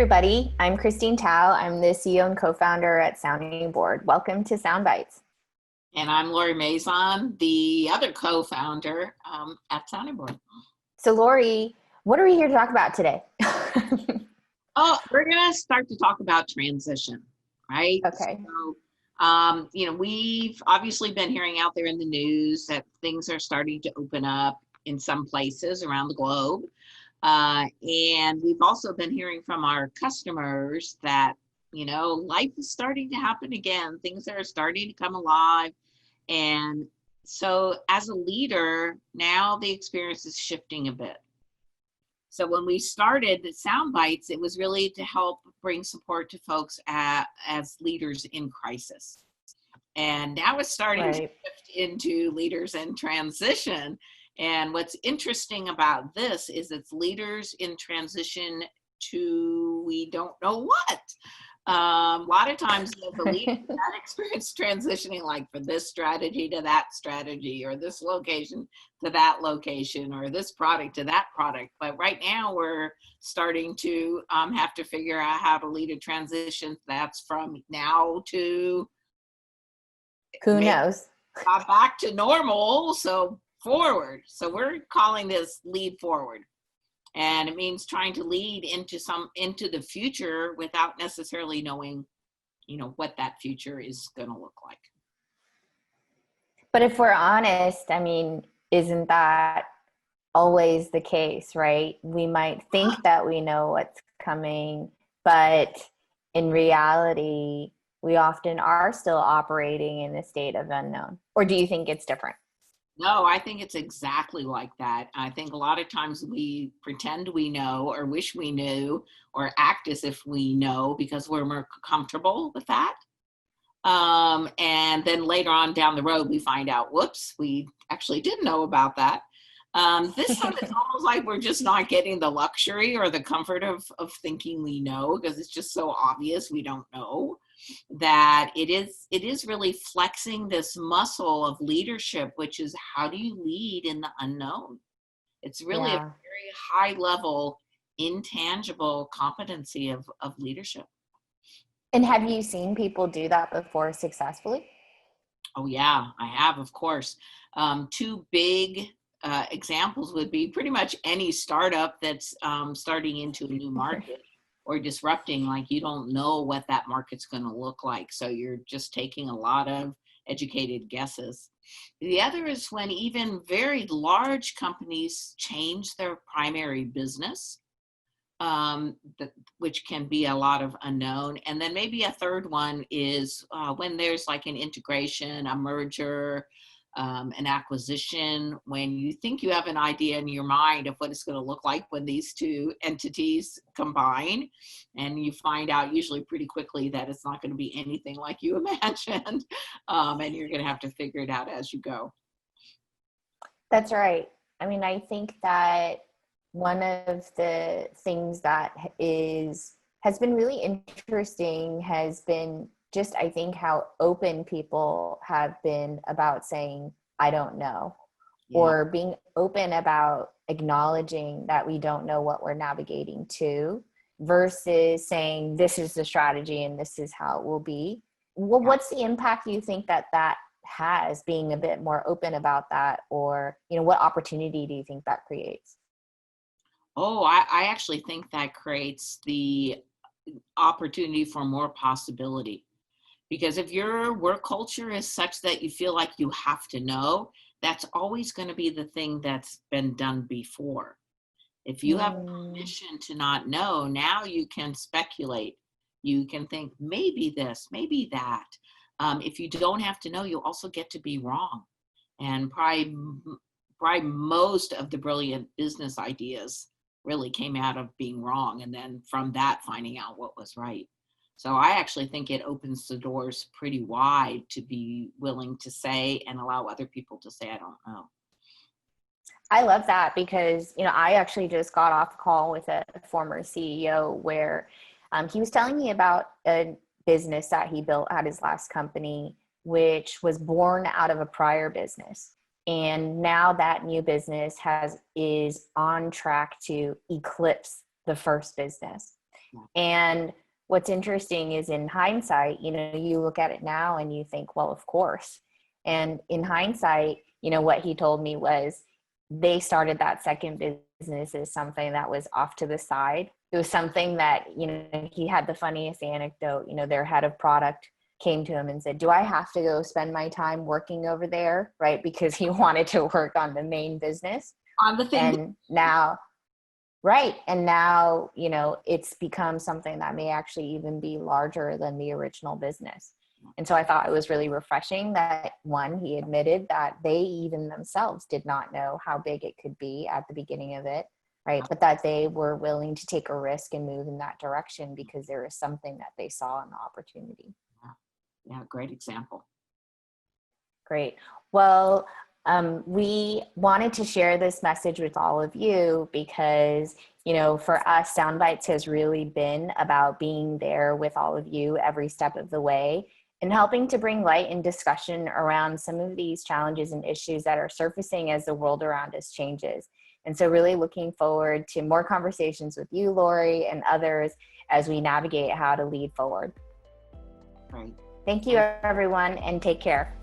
everybody. I'm Christine Tao. I'm the CEO and co-founder at Sounding Board. Welcome to Bytes. And I'm Lori Mazan, the other co-founder at Sounding Board. So Lori, what are we here to talk about today? We're going to start to talk about transition, right? Okay. So, we've obviously been hearing out there in the news that things are starting to open up in some places around the globe. And we've also been hearing from our customers that, life is starting to happen again. Things are starting to come alive. And so as a leader, now the experience is shifting a bit. So when we started the Sound Bytes, it was really to help bring support to folks as leaders in crisis. And now it's starting to shift into leaders in transition. And what's interesting about this is it's leaders in transition to we don't know what. A lot of times the leaders that experience transitioning like for this strategy to that strategy, or this location to that location, or this product to that product. But right now we're starting to have to figure out how to lead a transition that's from now to who knows, back to normal. So forward. So we're calling this lead forward. And it means trying to lead into the future without necessarily knowing, what that future is going to look like. But if we're honest, isn't that always the case, right? We might think that we know what's coming, but in reality, we often are still operating in a state of unknown. Or do you think it's different? No, I think it's exactly like that. I think a lot of times we pretend we know or wish we knew or act as if we know because we're more comfortable with that. And then later on down the road, we find out, whoops, we actually didn't know about that. This time it's almost like we're just not getting the luxury or the comfort of thinking we know, because it's just so obvious we don't know. That it is really flexing this muscle of leadership, which is how do you lead in the unknown? It's really a very high level, intangible competency of leadership. And have you seen people do that before successfully? Oh yeah, I have, of course. Two big examples would be pretty much any startup that's starting into a new market. Or disrupting, like you don't know what that market's going to look like. So you're just taking a lot of educated guesses. The other is when even very large companies change their primary business, which can be a lot of unknown. And then maybe a third one is when there's like an integration, a merger, an acquisition, when you think you have an idea in your mind of what it's going to look like when these two entities combine, and you find out usually pretty quickly that it's not going to be anything like you imagined, and you're going to have to figure it out as you go. That's right. I think that one of the things that has been really interesting has been just, I think, how open people have been about saying, I don't know, or being open about acknowledging that we don't know what we're navigating to, versus saying, this is the strategy and this is how it will be. Well, what's the impact you think that has, being a bit more open about that? Or, what opportunity do you think that creates? Oh, I actually think that creates the opportunity for more possibility. Because if your work culture is such that you feel like you have to know, that's always going to be the thing that's been done before. If you have permission to not know, now you can speculate. You can think maybe this, maybe that. If you don't have to know, you also get to be wrong. And probably most of the brilliant business ideas really came out of being wrong. And then from that, finding out what was right. So I actually think it opens the doors pretty wide to be willing to say and allow other people to say, I don't know. I love that because, I actually just got off a call with a former CEO where he was telling me about a business that he built at his last company, which was born out of a prior business. And now that new business is on track to eclipse the first business. And what's interesting is in hindsight, you look at it now and you think, well, of course. And in hindsight, what he told me was they started that second business as something that was off to the side. It was something that, he had the funniest anecdote, their head of product came to him and said, do I have to go spend my time working over there? Right. Because he wanted to work on the main business. On the thing. And now, right. And now, it's become something that may actually even be larger than the original business. And so I thought it was really refreshing that, one, he admitted that they even themselves did not know how big it could be at the beginning of it, right? But that they were willing to take a risk and move in that direction because there was something that they saw in the opportunity. Yeah, great example. Great. Well, we wanted to share this message with all of you because, for us, Sound Bytes has really been about being there with all of you every step of the way and helping to bring light and discussion around some of these challenges and issues that are surfacing as the world around us changes. And so really looking forward to more conversations with you, Lori, and others as we navigate how to lead forward. Right. Thank you, everyone, and take care.